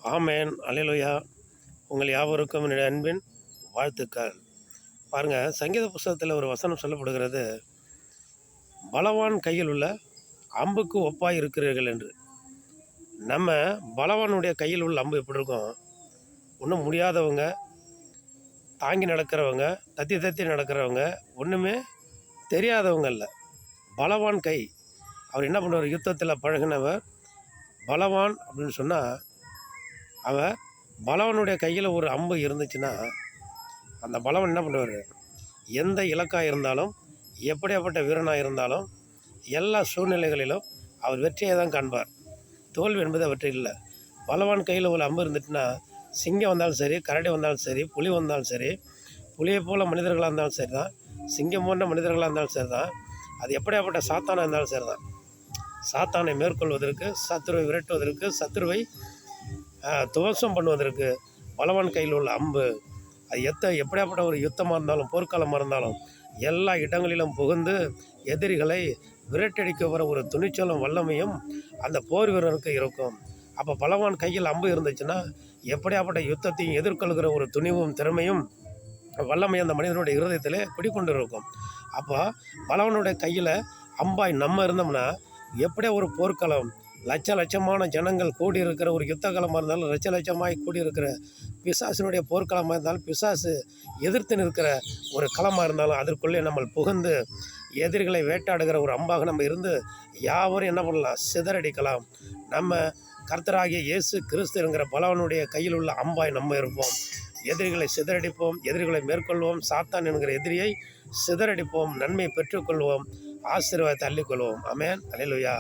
ஆமேன், அல்லேலூயா. உங்கள் யாவருக்கும் என்னுடைய அன்பின் வாழ்த்துக்கள். பாருங்கள், சங்கீத புஸ்தகத்தில் ஒரு வசனம் சொல்லப்படுகிறது, பலவான் கையில் உள்ள அம்புக்கு ஒப்பாய் இருக்கிறீர்கள் என்று. நம்ம பலவானுடைய கையில் உள்ள அம்பு எப்படி இருக்கும்? ஒன்றும் முடியாதவங்க, தாங்கி நடக்கிறவங்க, தத்தி தத்தி நடக்கிறவங்க, ஒன்றுமே தெரியாதவங்க இல்லை. பலவான் கை. அவர் என்ன பண்ணுவார்? யுத்தத்தில் பழகினவர் பலவான் அப்படின்னு சொன்னால், அவர் பலவனுடைய கையில் ஒரு அம்பு இருந்துச்சுன்னா, அந்த பலவன் என்ன பண்ணுவார்? எந்த இலக்காக இருந்தாலும், எப்படியாப்பட்ட வீரனாக இருந்தாலும், எல்லா சூழ்நிலைகளிலும் அவர் வெற்றியை தான் காண்பார். தோல்வி என்பது அவற்றை இல்லை. பலவான் கையில் ஒரு அம்பு இருந்துச்சுன்னா, சிங்கம் வந்தாலும் சரி, கரடி வந்தாலும் சரி, புலி வந்தாலும் சரி, புலியை போல மனிதர்களாக இருந்தாலும் சரி தான், சிங்கம் போன்ற மனிதர்களாக இருந்தாலும் சரி தான், அது எப்படியாப்பட்ட சாத்தானாக இருந்தாலும் சரி தான், சாத்தானை மேற்கொள்வதற்கு, சத்துருவை விரட்டுவதற்கு, சத்துருவை துவசம் பண்ணுவதற்கு பலவான் கையில் உள்ள அம்பு, அது எப்படியாப்பட்ட ஒரு யுத்தமாக இருந்தாலும், போர்க்காலமாக இருந்தாலும், எல்லா இடங்களிலும் புகுந்து எதிரிகளை விரட்டடிக்க வர ஒரு துணிச்சலும் வல்லமையும் அந்த போர் வீரருக்கு இருக்கும். அப்போ பலவான் கையில் அம்பு இருந்துச்சுன்னா, எப்படியாப்பட்ட யுத்தத்தையும் எதிர்கொள்கிற ஒரு துணிவும் திறமையும் வல்லமையும் அந்த மனிதனுடைய இருதயத்தில் குடிக்கொண்டு இருக்கும். அப்போ பலவனுடைய கையில் அம்பாய் நம்ம இருந்தோம்னா, எப்படியா ஒரு போர்க்களம், லட்சமான ஜனங்கள் கூடியிருக்கிற ஒரு யுத்த களமாக இருந்தாலும், லட்சமாய் கூடியிருக்கிற பிசாசினுடைய போர்க்களமாக இருந்தாலும், பிசாசு எதிர்த்து நிற்கிற ஒரு களமாக இருந்தாலும், அதற்குள்ளே நம்ம புகுந்து எதிரிகளை வேட்டாடுகிற ஒரு அம்பாக நம்ம இருந்து யாவரும் என்ன பண்ணலாம்? சிதறடிக்கலாம். நம்ம கர்த்தராகிய இயேசு கிறிஸ்துங்கிற பலவனுடைய கையில் உள்ள அம்பாய் நம்ம இருப்போம். எதிரிகளை சிதறடிப்போம், எதிரிகளை மேற்கொள்வோம், சாத்தான் என்கிற எதிரியை சிதறடிப்போம், நன்மை பெற்றுக்கொள்வோம், ஆசீர்வாதத்தை அள்ளிக்கொள்வோம். ஆமென், அல்லேலூயா.